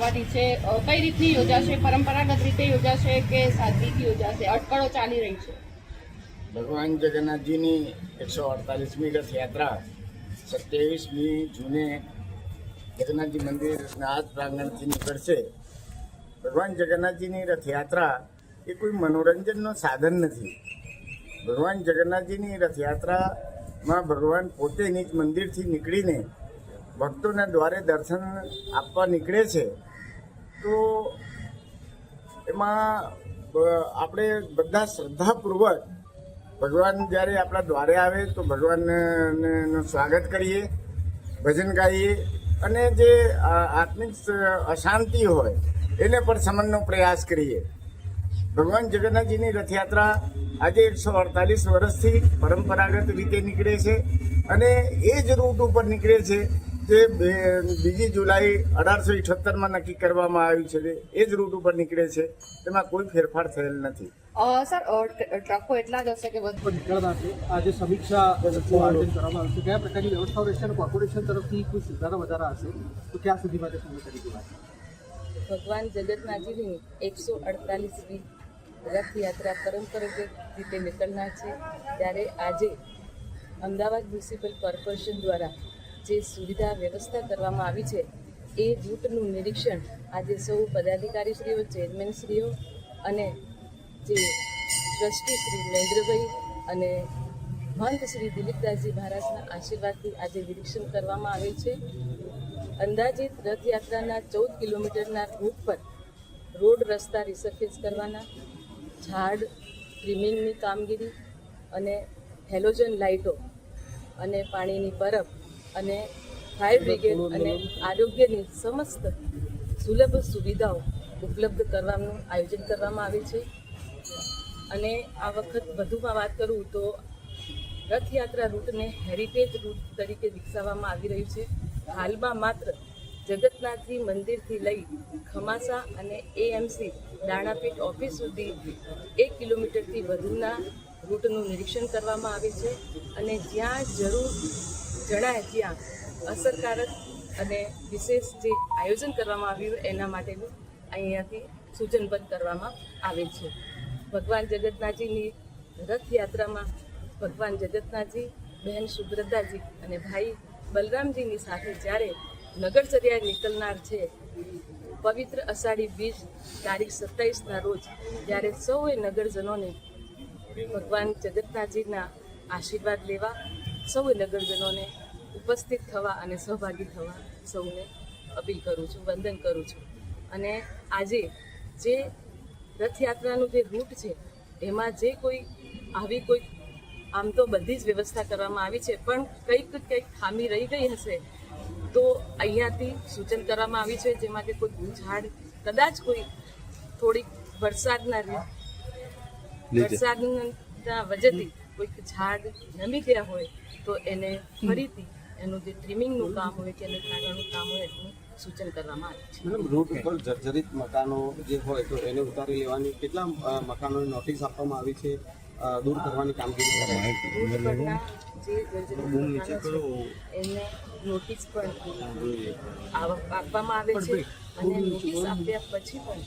યોજાવાની છે, કઈ રીતની યોજાશે? પરંપરાગત રીતે યોજાશે કે સાદગીથી યોજાશે? અટકળો ચાલી રહી છે. ભગવાન જગન્નાથજીની 148મી રથયાત્રા 27મી જૂને જગન્નાથજી મંદિરના આ પ્રાંગણથી નીકળશે. ભગવાન જગન્નાથજીની રથયાત્રા એ કોઈ મનોરંજનનો સાધન નથી. ભગવાન જગન્નાથજીની રથયાત્રામાં ભગવાન પોતે નિજ મંદિરથી નીકળીને ભક્તોના દ્વારે દર્શન આપવા નીકળે છે. તો એમાં આપણે બધા શ્રદ્ધાપૂર્વક ભગવાન જ્યારે આપણા દ્વારે આવે તો ભગવાનનું સ્વાગત કરીએ, ભજન ગાઈએ અને જે આત્મિક અશાંતિ હોય એને પણ શમનનો પ્રયાસ કરીએ. ભગવાન જગન્નાથજીની રથયાત્રા આજે 148 વર્ષથી પરંપરાગત રીતે નીકળે છે અને એ જ રૂટ ઉપર નીકળે છે જે 2 જુલાઈ 1878માં નક્કી કરવામાં આવ્યું છે. એ જ રૂટ ઉપર નીકળે છે, તેમાં કોઈ ફેરફાર થયેલ નથી. સર, ટ્રકો એટલા જ હશે કે વધુ નીકળના છે? આજે સમીક્ષા આયોજન કરવામાં આવશે. કયા પ્રકારની વ્યવસ્થાઓ રહેશે અને કોર્પોરેશન તરફથી કોઈ સુધારા વધારા હશે તો ક્યાં સુધી માટે સમય કરી દેવાય? ભગવાન જગન્નાથજીની 148મી રથયાત્રા પરંપરાગત રીતે નીકળનાર છે. ત્યારે આજે અમદાવાદ મ્યુનિસિપલ કોર્પોરેશન દ્વારા જે સુવિધા વ્યવસ્થા કરવામાં આવી છે એ રૂટનું નિરીક્ષણ આજે સૌ પદાધિકારીશ્રીઓ, ચેરમેનશ્રીઓ અને જે ટ્રસ્ટી શ્રી મહેન્દ્રભાઈ અને મહંત શ્રી દિલીપદાસજી મહારાજના આશીર્વાદથી આજે નિરીક્ષણ કરવામાં આવે છે. અંદાજિત રથયાત્રાના 14 કિલોમીટરના રૂટ પર રોડ રસ્તા રિસર્ફેસ કરવાના, ઝાડ ટ્રીમિંગની કામગીરી અને હેલોજન લાઇટો અને પાણીની પરબ અને ફાયર બ્રિગેડ અને આરોગ્યની સમસ્ત સુલભ સુવિધાઓ ઉપલબ્ધ કરવાનું આયોજન કરવામાં આવે છે. અને આ વખત વધુમાં વાત કરું તો રથયાત્રા રૂટને હેરિટેજ રૂટ તરીકે વિકસાવવામાં આવી રહ્યું છે. હાલમાં માત્ર જગન્નાથજી મંદિરથી લઈ ખમાસા અને એએમસી દાણાપીઠ ઓફિસ સુધી 1 કિલોમીટરથી વધુના રૂટનું નિરીક્ષણ કરવામાં આવે છે અને જ્યાં જરૂર જણાય ત્યાં અસરકારક અને વિશેષ જે આયોજન કરવામાં આવ્યું એના માટેનું અહીંયાથી સૂચનબદ્ધ કરવામાં આવે છે. ભગવાન જગન્નાથજીની રથયાત્રામાં ભગવાન જગન્નાથજી, બહેન સુભદ્રાજી અને ભાઈ બલરામજીની સાથે જ્યારે નગરચર્યા નીકળનાર છે, પવિત્ર અષાઢી બીજ તારીખ 27ના રોજ જ્યારે સૌએ નગરજનોને ભગવાન જગન્નાથજીના આશીર્વાદ લેવા, સૌએ નગરજનોને ઉપસ્થિત થવા અને સહભાગી થવા સૌને અપીલ કરું છું, વંદન કરું છું. અને આજે જે રથયાત્રાનું જે રૂટ છે એમાં જે કોઈ આવી કોઈ આમ તો બધી જ વ્યવસ્થા કરવામાં આવી છે, પણ કંઈક ખામી રહી ગઈ હશે તો અહીંયાથી સૂચન કરવામાં આવ્યું છે. જેમાં કે કોઈ ઝાડ કદાચ કોઈ થોડીક વરસાદના વજહથી કોઈક ઝાડ નમી ગયા હોય તો એને ફરીથી એનું જે ટ્રીમિંગનું કામ હોય કે એને કાઢવાનું કામ હોય એનું સૂચન કરવામાં આવ્યું છે. મેડમ, રૂટ ઉપર જર્જરિત મકાનો જે હોય તો એને ઉતારી લેવાની કેટલા મકાનોની નોટિસ આપવામાં આવી છે, દૂર કરવાની કામગીરી રૂટ પરના જે જર્જરિત મકાનો છે એને નોટિસ પણ આપવામાં આવે છે અને નોટિસ આપ્યા પછી પણ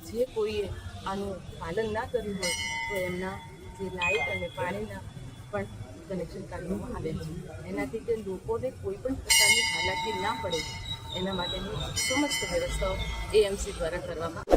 જે કોઈએ આનું પાલન ના કર્યું હોય તો એમના જે લાઇટ અને પાણીના પણ કનેક્શન કાઢવામાં આવે છે. એનાથી કે લોકોને કોઈ પણ પ્રકારની હાલાકી ના પડે એના માટેની સમસ્ત વ્યવસ્થાઓ એએમસી દ્વારા કરવામાં